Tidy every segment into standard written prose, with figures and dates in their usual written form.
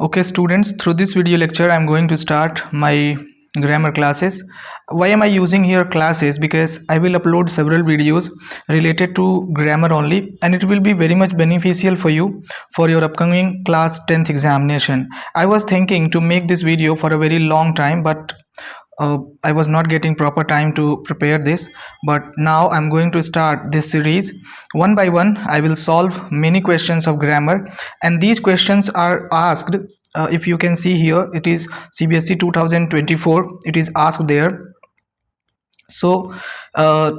Okay students, through this video lecture I'm going to start my grammar classes. Why am I using here classes? Because I will upload several videos related to grammar only, and it will be very much beneficial for you for your upcoming class 10th examination. I was thinking to make this video for a very long time, but I was not getting proper time to prepare this, but now I'm going to start this series. One by one I will solve many questions of grammar, and these questions are asked, if you can see here, it is cbse 2024, it is asked there. So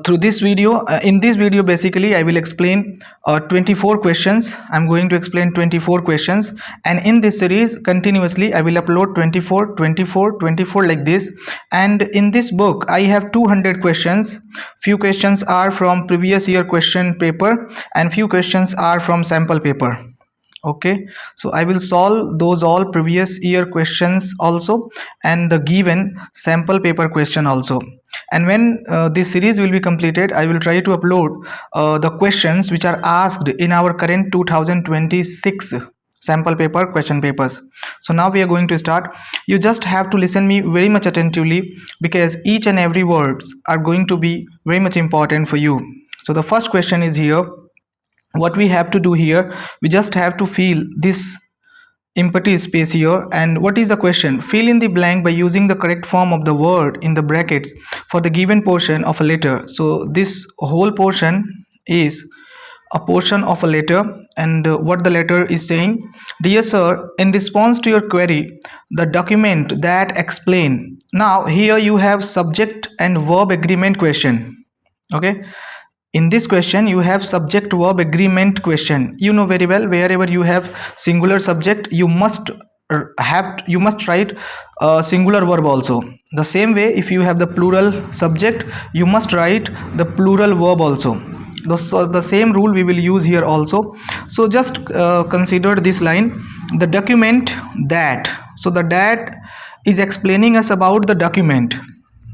through this video, in this video basically I will explain 24 questions. I'm going to explain 24 questions, and in this series continuously I will upload 24 24 24 like this. And in this book I have 200 questions. Few questions are from previous year question paper and few questions are from sample paper. Okay, so I will solve those all previous year questions also, and the given sample paper question also. And when this series will be completed, I will try to upload the questions which are asked in our current 2026 sample paper question papers. So now we are going to start. You just have to listen me very much attentively, because each and every words are going to be very much important for you. So the first question is here. What we have to do here, we just have to fill this empty space here. And what is the question? Fill in the blank by using the correct form of the word in the brackets for the given portion of a letter. So this whole portion is a portion of a letter, and what the letter is saying: dear sir, in response to your query, the document that explain. Now here you have subject and verb agreement question. Okay, in this question you have subject verb agreement question. You know very well, wherever you have singular subject, you must write singular verb also. The same way, if you have the plural subject, you must write the plural verb also. The same rule we will use here also. So just consider this line: the document that. So the that is explaining us about the document.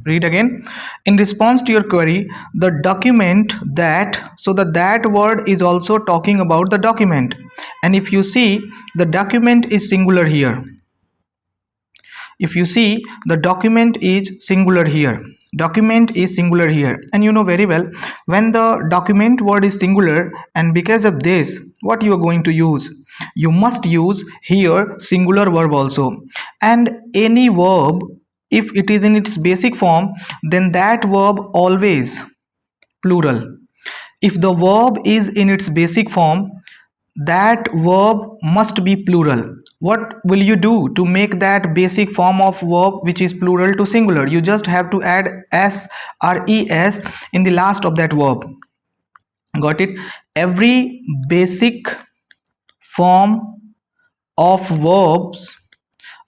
Read again. In response to your query, the document that. So the that word is also talking about the document, and if you see, the document is singular here. If you see, the document is singular here. Document is singular here, and you know very well, when the document word is singular, and because of this, what you are going to use? You must use here singular verb also. And any verb, if it is in its basic form, then that verb always plural. If the verb is in its basic form, that verb must be plural. What will you do to make that basic form of verb which is plural to singular? You just have to add s or es in the last of that verb. Got it? Every basic form of verbs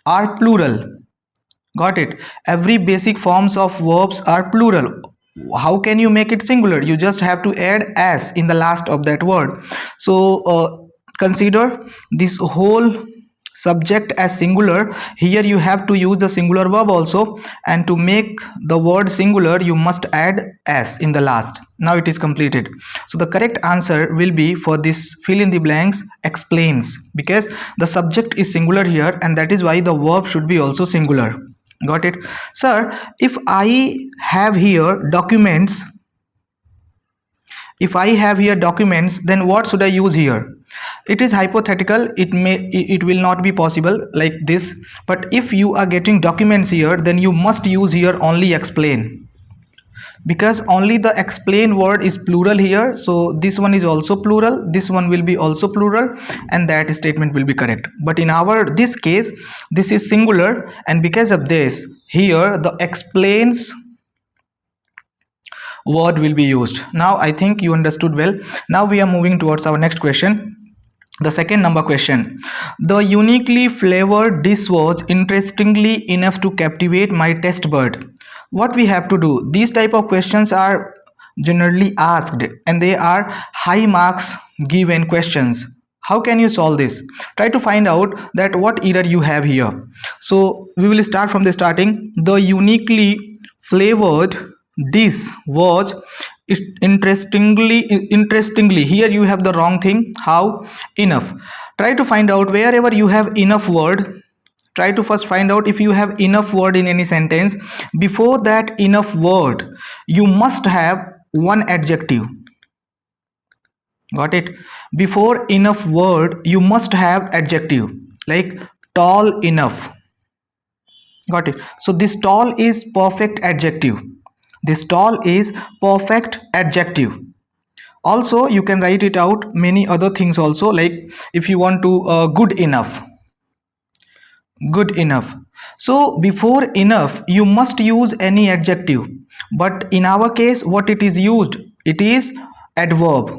are plural. Got it? Every basic forms of verbs are plural. How can you make it singular? You just have to add s in the last of that word. So consider this whole subject as singular. Here you have to use the singular verb also, and to make the word singular you must add s in the last. Now it is completed. So the correct answer will be for this fill in the blanks explains, because the subject is singular here, and that is why the verb should be also singular. Got it? Sir, if I have here documents, then what should I use here? It is hypothetical. It will not be possible like this. But if you are getting documents here, then you must use here only explain, because only the explain word is plural here. So this one is also plural, this one will be also plural, and that statement will be correct. But in this case, this is singular, and because of this, here the explains word will be used. Now I think you understood well. Now we are moving towards our next question. The second number question: the uniquely flavored dish was interestingly enough to captivate my taste bud. What we have to do? These type of questions are generally asked, and they are high marks given questions. How can you solve this? Try to find out that what error you have here. So we will start from the starting. The uniquely flavored dish was Interestingly, here you have the wrong thing. How? Enough. Try to find out wherever you have enough word. Try to first find out if you have enough word in any sentence. Before that enough word, you must have one adjective. Got it? Before enough word, you must have adjective, like tall enough. Got it? So this tall is perfect adjective. This tall is perfect adjective. Also you can write it out many other things also, like if you want to good enough. Good enough. So before enough you must use any adjective, but in our case what it is used, it is adverb.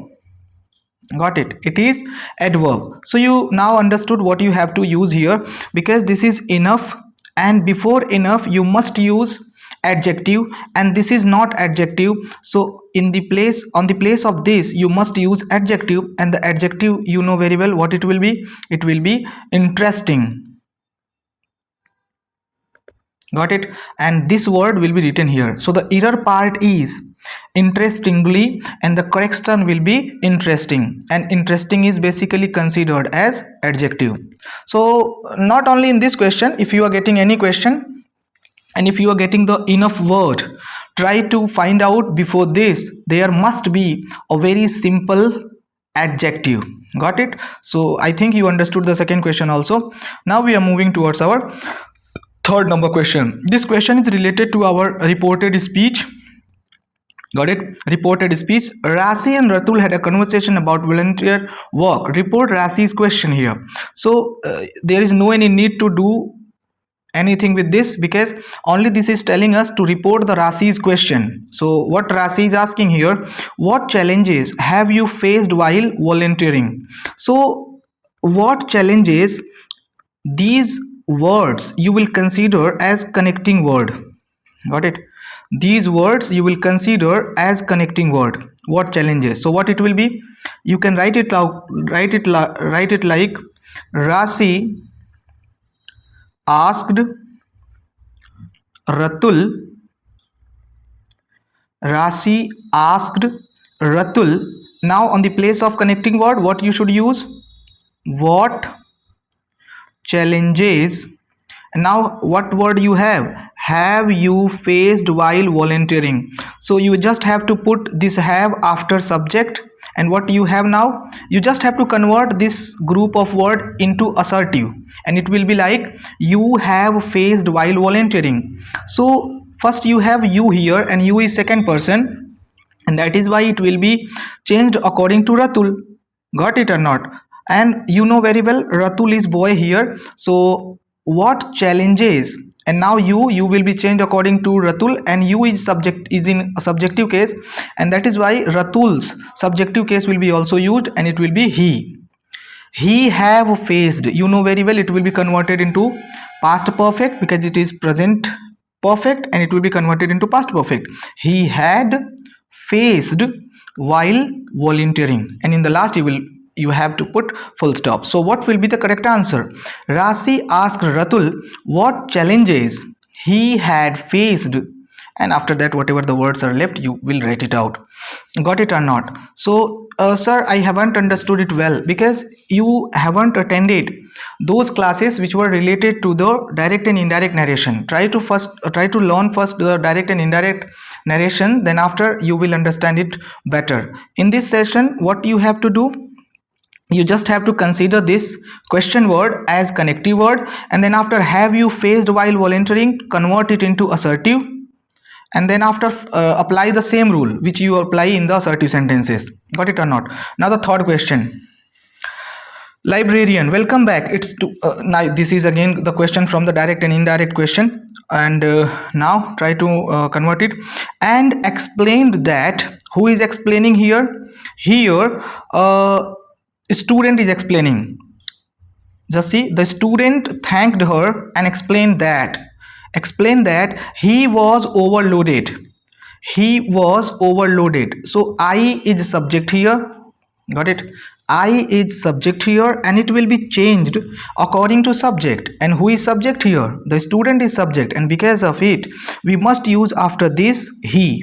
Got it? It is adverb. So you now understood what you have to use here, because this is enough and before enough you must use adjective, and this is not adjective. So in the place, on the place of this you must use adjective, and the adjective you know very well what it will be. It will be interesting. Got it? And this word will be written here. So the error part is interestingly, and the correct term will be interesting, and interesting is basically considered as adjective. So not only in this question, if you are getting any question and if you are getting the enough word, try to find out before this there must be a very simple adjective. Got it? So I think you understood the second question also. Now we are moving towards our third number question. This question is related to our reported speech. Got it? Reported speech. Rasi and Ratul had a conversation about volunteer work. Report Rasi's question here. So there is no any need to do anything with this, because only this is telling us to report the Rasi's question. So what Rasi is asking here, what challenges have you faced while volunteering? So what challenges, these words you will consider as connecting word. Got it? These words you will consider as connecting word. What challenges? So what it will be, you can write it out, write it like Rasi asked Ratul. Rasi asked Ratul. Now on the place of connecting word, what you should use? What challenges. And now what word you have you faced while volunteering? So you just have to put this have after subject, and what you have now, you just have to convert this group of word into assertive, and it will be like you have faced while volunteering. So first you have you here, and you is second person, and that is why it will be changed according to Ratul. Got it or not? And you know very well Ratul is boy here. So what challenges, and now you will be changed according to Ratul, and you is subject, is in a subjective case, and that is why Ratul's subjective case will be also used, and it will be he have faced. You know very well it will be converted into past perfect because it is present perfect, and it will be converted into past perfect. He had faced while volunteering, and in the last you have to put full stop. So what will be the correct answer? Rasi asked Ratul what challenges he had faced, and after that whatever the words are left you will write it out. Got it or not? So sir, I haven't understood it well because you haven't attended those classes which were related to the direct and indirect narration. Try to learn first the direct and indirect narration, then after you will understand it better. In this session what you have to do, you just have to consider this question word as connective word, and then after have you faced while volunteering, convert it into assertive, and then after apply the same rule which you apply in the assertive sentences. Got it or not? Now the third question. Librarian, welcome back. It's to now this is again the question from the direct and indirect question, and now try to convert it and explained that. Who is explaining here? Here student is explaining. Just see, the student thanked her and explained that he was overloaded. So I is subject here. Got it? I is subject here, and it will be changed according to subject. And who is subject here? The student is subject, and because of it we must use after this he.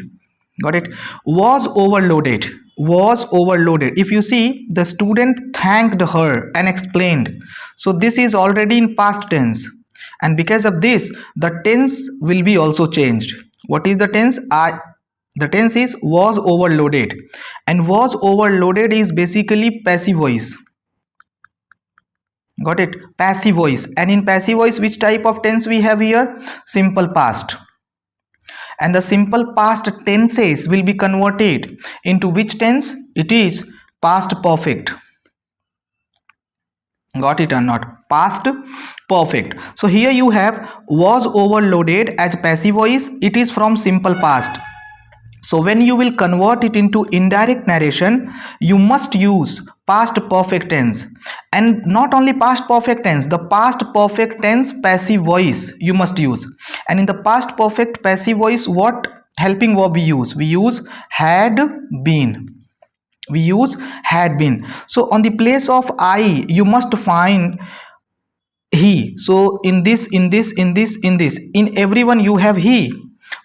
Got it? Was overloaded. Was overloaded. If you see, the student thanked her and explained. So this is already in past tense, and because of this the tense will be also changed. What is the tense? The tense is was overloaded, and was overloaded is basically passive voice. Got it? Passive voice. And in passive voice, which type of tense we have here? Simple past. And the simple past tenses will be converted into which tense? It is past perfect. Got it or not? Past perfect. So here you have was overloaded as passive voice. It is from simple past. So when you will convert it into indirect narration, you must use past perfect tense. And not only past perfect tense, the past perfect tense passive voice you must use. And in the past perfect passive voice, what helping verb we use? We use had been. We use had been. So on the place of I, you must find he. So in everyone you have he.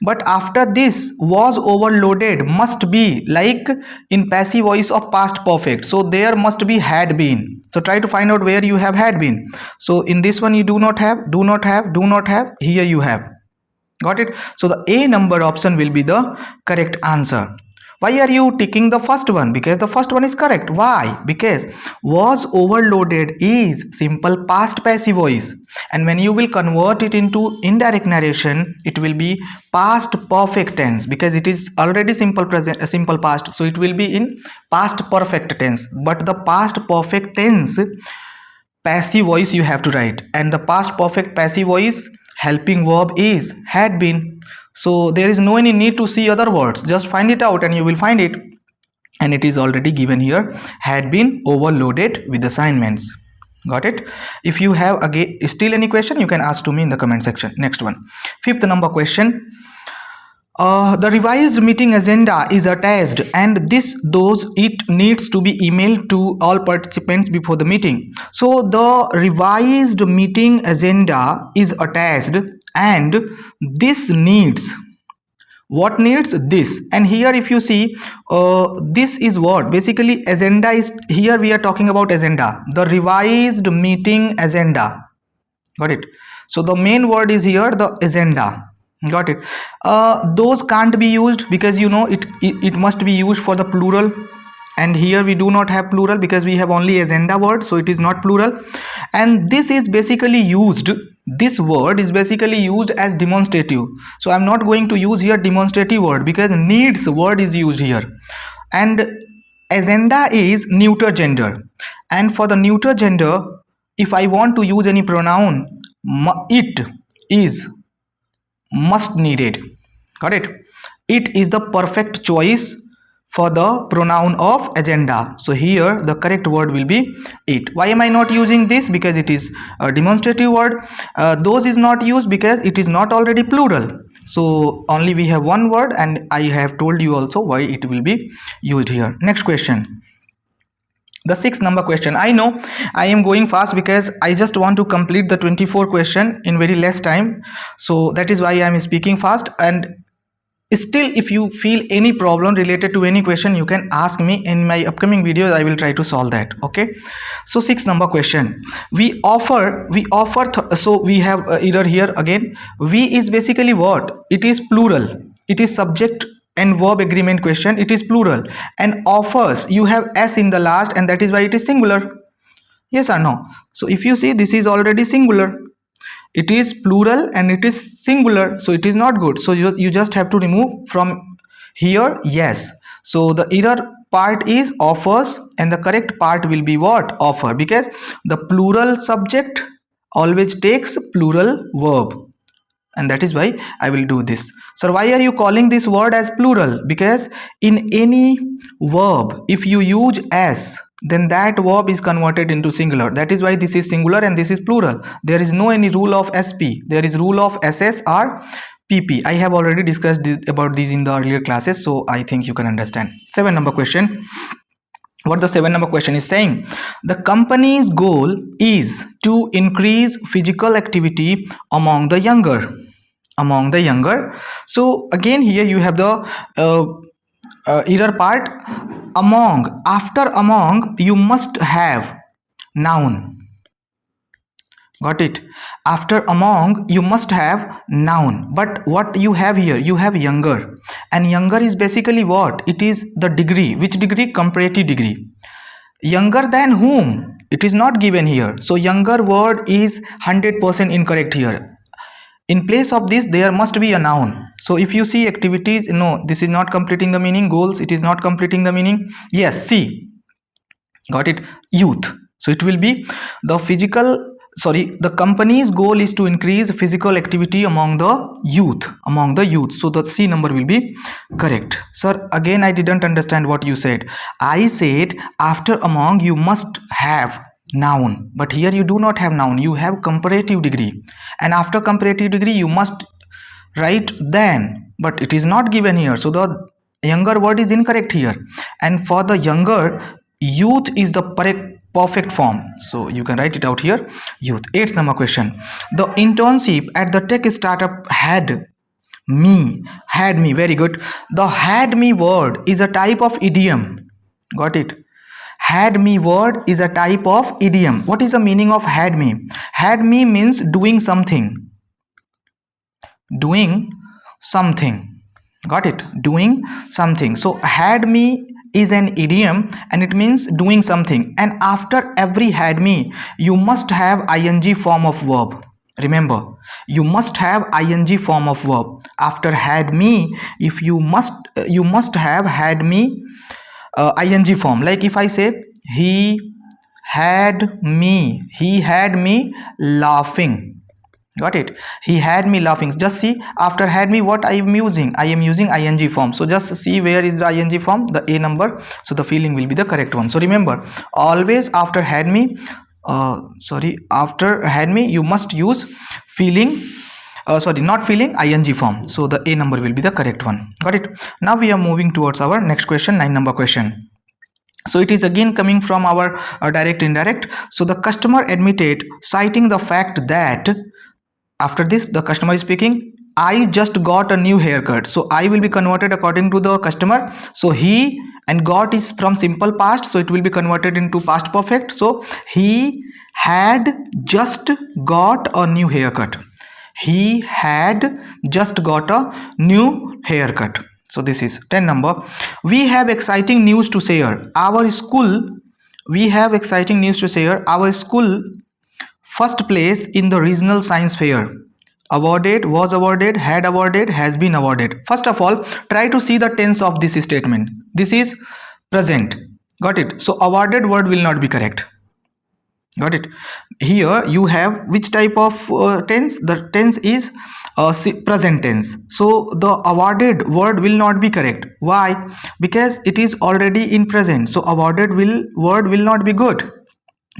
But after this was overloaded must be like in passive voice of past perfect. So there must be had been. So try to find out where you have had been. So in this one you do not have, do not have, do not have. Here you have. Got it? So the A number option will be the correct answer. Why are you ticking the first one? Because the first one is correct. Why? Because was overloaded is simple past passive voice, and when you will convert it into indirect narration, it will be past perfect tense, because it is already simple present, simple past, so it will be in past perfect tense. But the past perfect tense passive voice you have to write, and the past perfect passive voice helping verb is had been. So there is no any need to see other words, just find it out and you will find it. And it is already given here, had been overloaded with assignments. Got it? If you have again still any question, you can ask to me in the comment section. Next one, fifth number question. The revised meeting agenda is attached, and it needs to be emailed to all participants before the meeting. So the revised meeting agenda is attached, and this needs, what needs? This. And here if you see, this is what basically agenda is. Here we are talking about agenda, the revised meeting agenda. Got it? So the main word is here the agenda. Got it? Those can't be used because you know it must be used for the plural, and here we do not have plural because we have only agenda word, so it is not plural. And this is basically used, this word is basically used as demonstrative, so I'm not going to use here demonstrative word because needs word is used here. And agenda is neuter gender, and for the neuter gender, if I want to use any pronoun, it is must needed. Got it? It is the perfect choice for the pronoun of agenda. So here the correct word will be it. Why am I not using this? Because it is a demonstrative word. Those is not used because it is not already plural. So only we have one word, and I have told you also why it will be used here. Next question. The 6th number question. I know I am going fast because I just want to complete the 24 question in very less time, so that is why I am speaking fast. And still, if you feel any problem related to any question, you can ask me in my upcoming videos. I will try to solve that. Okay, so 6th number question. So we have error here again. We is basically what? It is plural. It is subject and verb agreement question. It is plural. And offers, you have s in the last, and that is why it is singular. Yes or no? So if you see, this is already singular, it is plural and it is singular, so it is not good. So you just have to remove from here yes. So the error part is offers, and the correct part will be what? Offer, because the plural subject always takes plural verb, and that is why I will do this. So why are you calling this word as plural? Because in any verb, if you use s, then that verb is converted into singular. That is why this is singular and this is plural. There is no any rule of sp, there is rule of ss or pp. I have already discussed about these in the earlier classes, so I think you can understand. 7 number question. What the 7 number question is saying: the company's goal is to increase physical activity among the younger. among the younger. So again here you have the error part. Among, after among you must have noun. Got it? After among you must have noun, but what you have here, you have younger, and younger is basically what? It is the degree. Which degree? Comparative degree. Younger than whom? It is not given here, so younger word is 100% incorrect here. In place of this there must be a noun. So if you see activities, no, this is not completing the meaning. Goals, it is not completing the meaning. Yes, see, got it? Youth, so it will be the the company's goal is to increase physical activity among the youth. So the C number will be correct. Sir, again I didn't understand what you said. I said after among you must have noun, but here you do not have noun, you have comparative degree, and after comparative degree you must write then, but it is not given here, so the younger word is incorrect here. And for the younger, youth is the perfect form, so you can write it out here, youth. Eighth number question. The internship at the tech startup had me. Very good. The had me word is a type of idiom. Got it? Had me word is a type of idiom. What is the meaning of had me? Had me means doing something. Got it? Doing something. So had me is an idiom and it means doing something, and after every had me you must have ing form of verb. Remember, you must have ing form of verb after had me. If you must have had me ing form. Like if I say he had me laughing. Got it? He had me laughing. Just see, after had me what I am using ing form. So just see where is the ing form, the A number. So the feeling will be the correct one. So remember, always after had me after had me you must use feeling not feeling, ing form. So the A number will be the correct one. Got it? Now we are moving towards our next question, 9 number question. So it is again coming from our direct indirect. So the customer admitted, citing the fact that, after this the customer is speaking, I just got a new haircut. So I will be converted according to the customer. So he and got is from simple past, so it will be converted into past perfect. So he had just got a new haircut. He had just got a new haircut. So this is 10 number. We have exciting news to share. Our school first place in the regional science fair. Awarded, was awarded, had awarded, has been awarded. First of all, try to see the tense of this statement. This is present. Got it? So awarded word will not be correct. Got it? Here you have which type of tense? The tense is present tense. So the awarded word will not be correct. Why? Because it is already in present. So awarded word will not be good.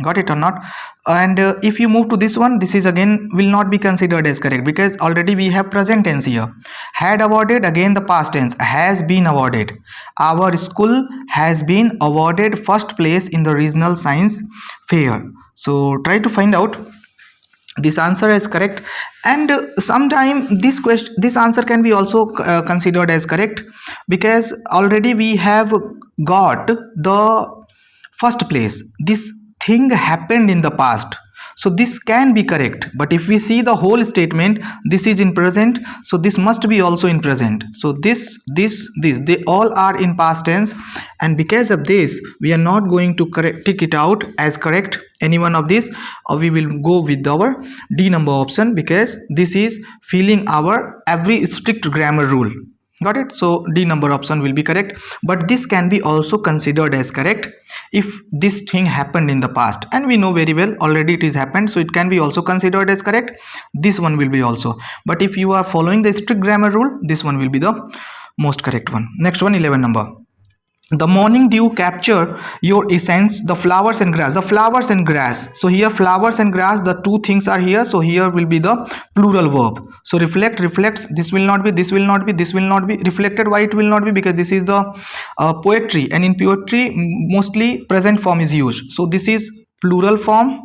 Got it or not? And if you move to this one, this is again will not be considered as correct because already we have present tense here. Had awarded, again the past tense, has been awarded. Our school has been awarded first place in the regional science fair. So try to find out this answer is correct, and sometime this answer can be also considered as correct because already we have got the first place. This thing happened in the past, so this can be correct. But if we see the whole statement, this is in present, so this must be also in present. So this they all are in past tense, and because of this we are not going to tick it out as correct, any one of these, or we will go with our D number option because this is filling our every strict grammar rule. Got it? So D number option will be correct, but this can be also considered as correct if this thing happened in the past, and we know very well already it is happened, so it can be also considered as correct. This one will be also, but if you are following the strict grammar rule, this one will be the most correct one. Next one, 11 number. The morning dew capture your essence, the flowers and grass. So here flowers and grass, the two things are here, so here will be the plural verb. So reflects, this will not be reflected. Why it will not be? Because this is the poetry, and in poetry mostly present form is used, so this is plural form.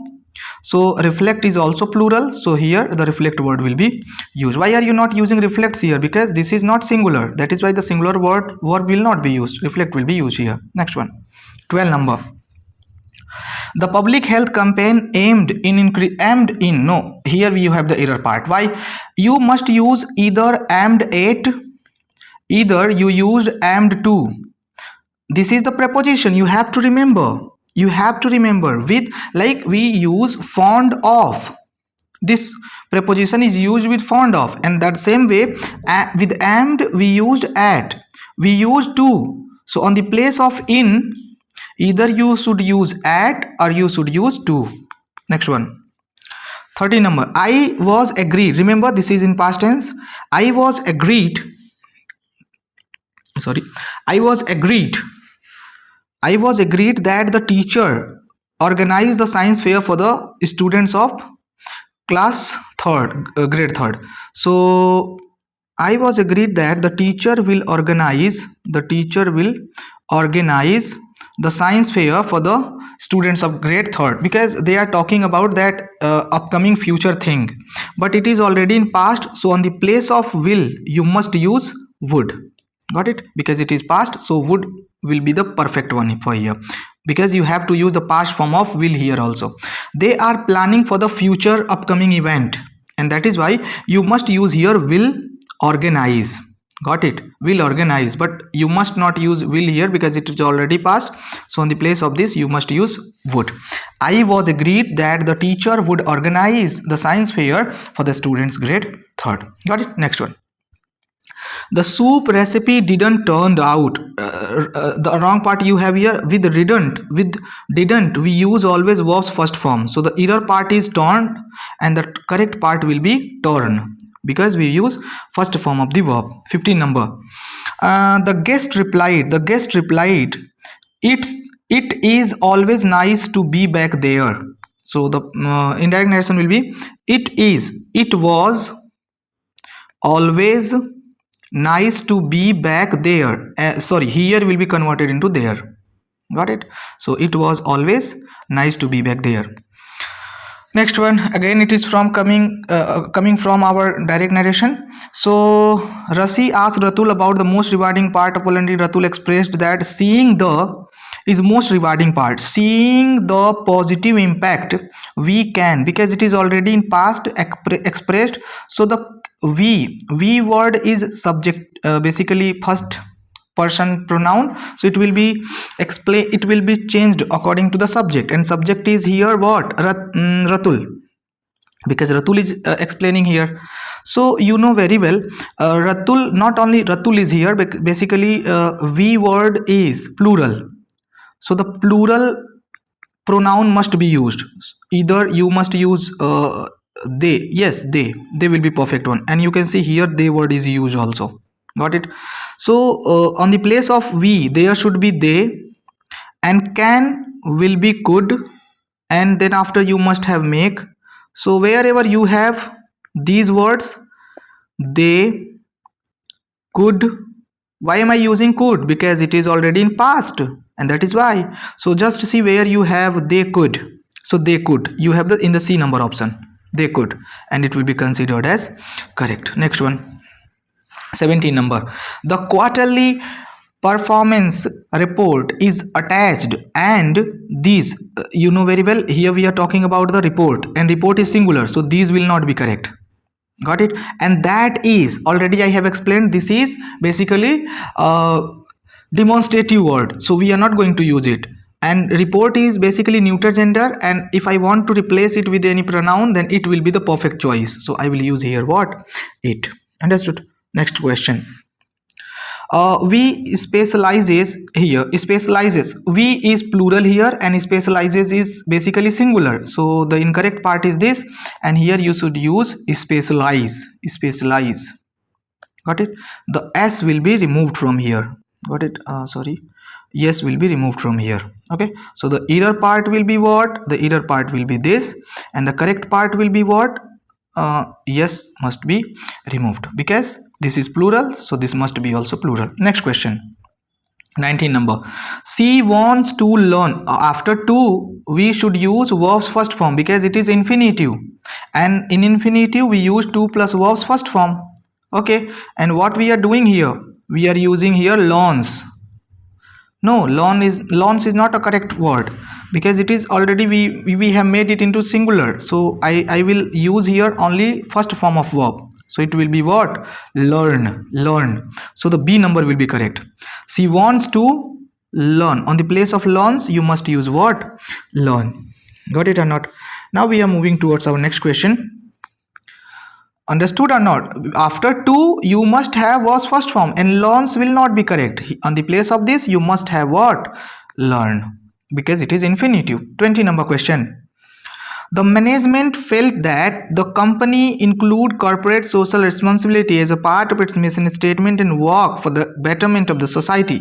So reflect is also plural, so here the reflect word will be used. Why are you not using reflects here? Because this is not singular, that is why the singular verb will not be used, reflect will be used here. Next one, 12 number. The public health campaign aimed in, no, here you have the error part. Why? You must use either aimed at, either you used aimed to. This is the preposition, you have to remember. You have to remember with, like we use fond of. This preposition is used with fond of, and that same way with aimed we used at, we used to. So on the place of in, either you should use at or you should use to. Next one, 13 number. I was agreed, remember this is in past tense. I was agreed, sorry, I was agreed that the teacher organized the science fair for the students of class 3rd, grade 3rd. So I was agreed that the teacher will organize the science fair for the students of grade 3rd, because they are talking about that upcoming future thing, but it is already in past. So on the place of will you must use would. Got it? Because it is past, so would will be the perfect one for here, because you have to use the past form of will here also. They are planning for the future upcoming event, and that is why you must use here will organize. Got it? Will organize, but you must not use will here because it is already past. So on the place of this you must use would. I was agreed that the teacher would organize the science fair for the students grade 3rd. Got it? Next one. The soup recipe didn't turned out. The wrong part you have here with didn't we use always verbs first form, so the error part is turned and the correct part will be torn, because we use first form of the verb. 15 number. The guest replied, it is always nice to be back there. So the indirect narration will be it was always nice to be back there. Sorry, here will be converted into there. Got it? So it was always nice to be back there. Next one, again it is from coming from our direct narration. So Rasi asked Ratul about the most rewarding part of voluntary. Ratul expressed that seeing the is most rewarding part. Seeing the positive impact we can, because it is already in past expressed. So the we word is subject, basically first person pronoun, so it will be changed according to the subject, and subject is here what? Ratul, because Ratul is explaining here. So you know very well, Ratul, not only Ratul is here, but basically we word is plural, so the plural pronoun must be used. Either you must use they, yes, they will be perfect one, and you can see here they word is used also. Got it? So on the place of we there should be they, and can will be could, and then after you must have make. So wherever you have these words, they, could. Why am I using could? Because it is already in past, and that is why. So just see where you have they could. So they could, you have the in the C number option, they could, and it will be considered as correct. Next one, 17 number. The quarterly performance report is attached, and these, you know very well, here we are talking about the report, and report is singular, so these will not be correct. Got it? And that is already I have explained, this is basically demonstrative word, so we are not going to use it. And report is basically neuter gender, and if I want to replace it with any pronoun, then it will be the perfect choice, so I will use here what? It. Understood? Next question. We specializes here, specializes, we is plural here, and specializes is basically singular, so the incorrect part is this, and here you should use specialize. Got it? The S will be removed from here. Got it? Sorry, yes will be removed from here. Okay, so the error part will be what? The error part will be this, and the correct part will be what? Yes must be removed, because this is plural, so this must be also plural. Next question, 19 number. She wants to learn. After to, we should use verbs first form because it is infinitive, and in infinitive we use to plus verbs first form. Okay, and what we are doing here, we are using here learns. No, lawns is not a correct word because it is already we have made it into singular. So I will use here only first form of verb. So it will be what? Learn. So the B number will be correct. She wants to learn. On the place of learns, you must use what? Learn. Got it or not? Now we are moving towards our next question. Understood or not? After to, you must have was first form, and learns will not be correct. On the place of this, you must have what? Learn, because it is infinitive. 20 number question. The management felt that the company include corporate social responsibility as a part of its mission statement and work for the betterment of the society.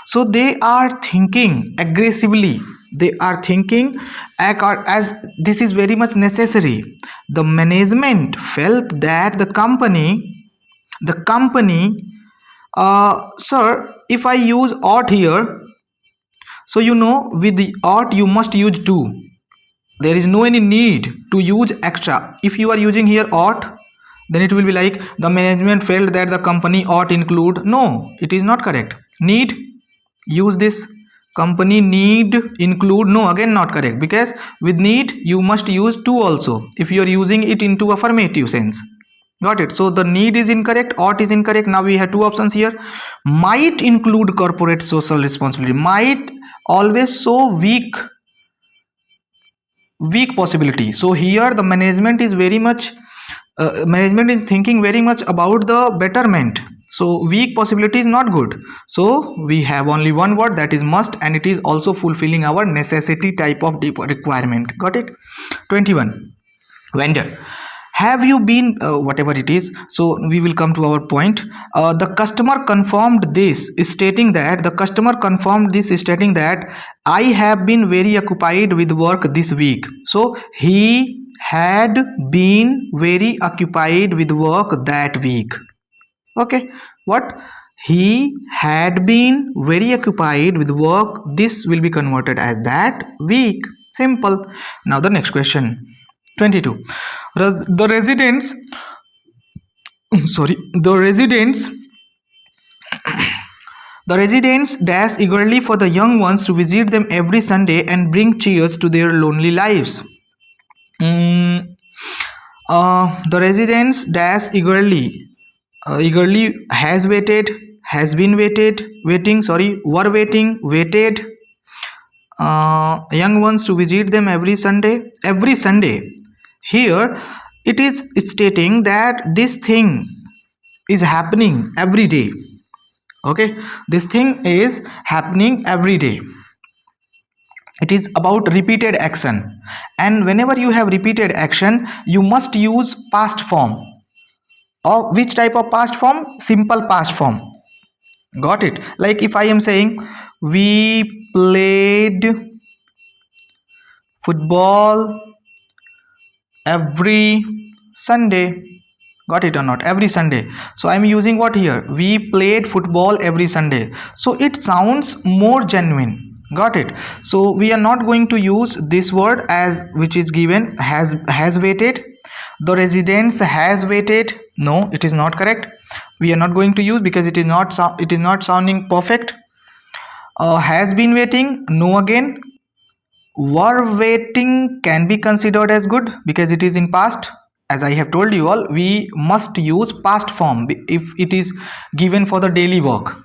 So they are thinking aggressively. They are thinking as this is very much necessary. The management felt that the company, sir, if I use ought here, so you know with the ought you must use to. There is no any need to use extra. If you are using here ought, then it will be like the management felt that the company ought include. No, it is not correct. Need, use this. Company need include. No, again not correct, because with need you must use to also if you are using it into affirmative sense. Got it? So the need is incorrect, ought is incorrect. Now we have two options here. Might include corporate social responsibility. Might always so weak possibility. So here the management is very much management is thinking very much about the betterment. So weak possibility is not good. So we have only one word, that is must, and it is also fulfilling our necessity type of requirement. Got it? 21. Vendor. Have you been whatever it is. So we will come to our point. The customer confirmed this, stating that I have been very occupied with work this week. So he had been very occupied with work that week. Okay, what? He had been very occupied with work. This will be converted as that week. Simple. Now the next question. 22. The residents dash eagerly for the young ones to visit them every Sunday and bring cheers to their lonely lives. The residents dash eagerly has waited, has been waiting, were waited young ones to visit them every Sunday. Here it is stating that this thing is happening every day. Okay, this thing is happening every day. It is about repeated action, and whenever you have repeated action, you must use past form. Or which type of past form? Simple past form. Got it? Like if I am saying we played football every Sunday. Got it or not? Every Sunday. So I'm using what here? We played football every Sunday. So it sounds more genuine. Got it? So we are not going to use this word as which is given has waited. The residents has waited. No, it is not correct. We are not going to use because it is not sounding perfect. Has been waiting. No, again. Were waiting can be considered as good because it is in past. As I have told you all, we must use past form if it is given for the daily work.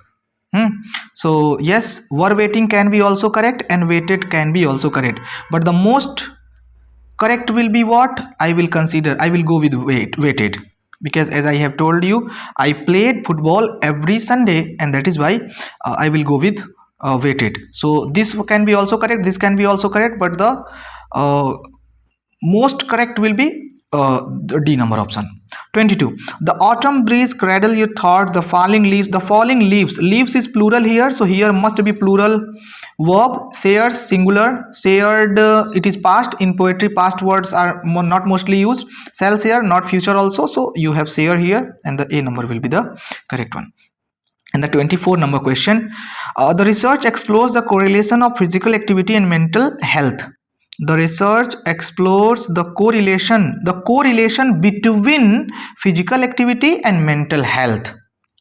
So yes, were waiting can be also correct and waited can be also correct, but the most correct will be what? I will go with waited, because as I have told you, I played football every Sunday, and that is why I will go with waited. So this can be also correct, this can be also correct, but the most correct will be the D number option. 22. The autumn breeze cradle your thoughts, the falling leaves. The falling leaves is plural here, so here must be plural verb. Shares singular, shared it is past. In poetry past words are not mostly used. Shall share, not future also, so you have share here, and the A number will be the correct one. And the 24 number question, the research explores the correlation of physical activity and mental health. The research explores the correlation between physical activity and mental health.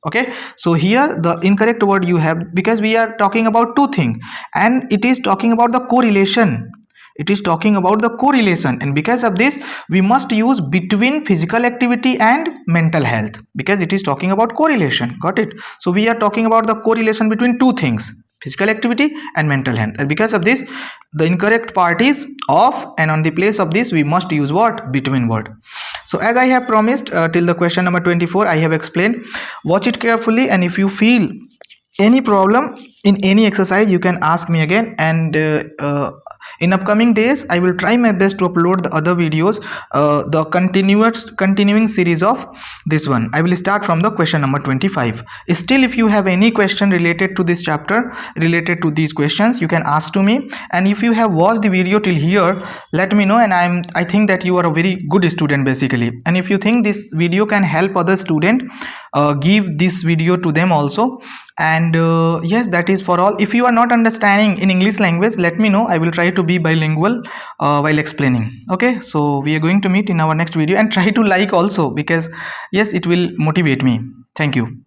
Okay, so here the incorrect word you have, because we are talking about two things and it is talking about the correlation. It is talking about the correlation, and because of this we must use between physical activity and mental health, because it is talking about correlation. Got it? So we are talking about the correlation between two things, physical activity and mental health, and because of this the incorrect part is of, and on the place of this we must use what? Between word. So as I have promised, till the question number 24 I have explained. Watch it carefully, and if you feel any problem in any exercise you can ask me again, and in upcoming days I will try my best to upload the other videos, the continuing series of this one. I will start from the question number 25. Still, if you have any question related to this chapter, related to these questions, you can ask to me, and if you have watched the video till here, let me know, and I think that you are a very good student basically, and if you think this video can help other student, give this video to them also. And yes, that is for all. If you are not understanding in English language, let me know. I will try to be bilingual while explaining. Okay, so we are going to meet in our next video, and try to like also, because yes, it will motivate me. Thank you.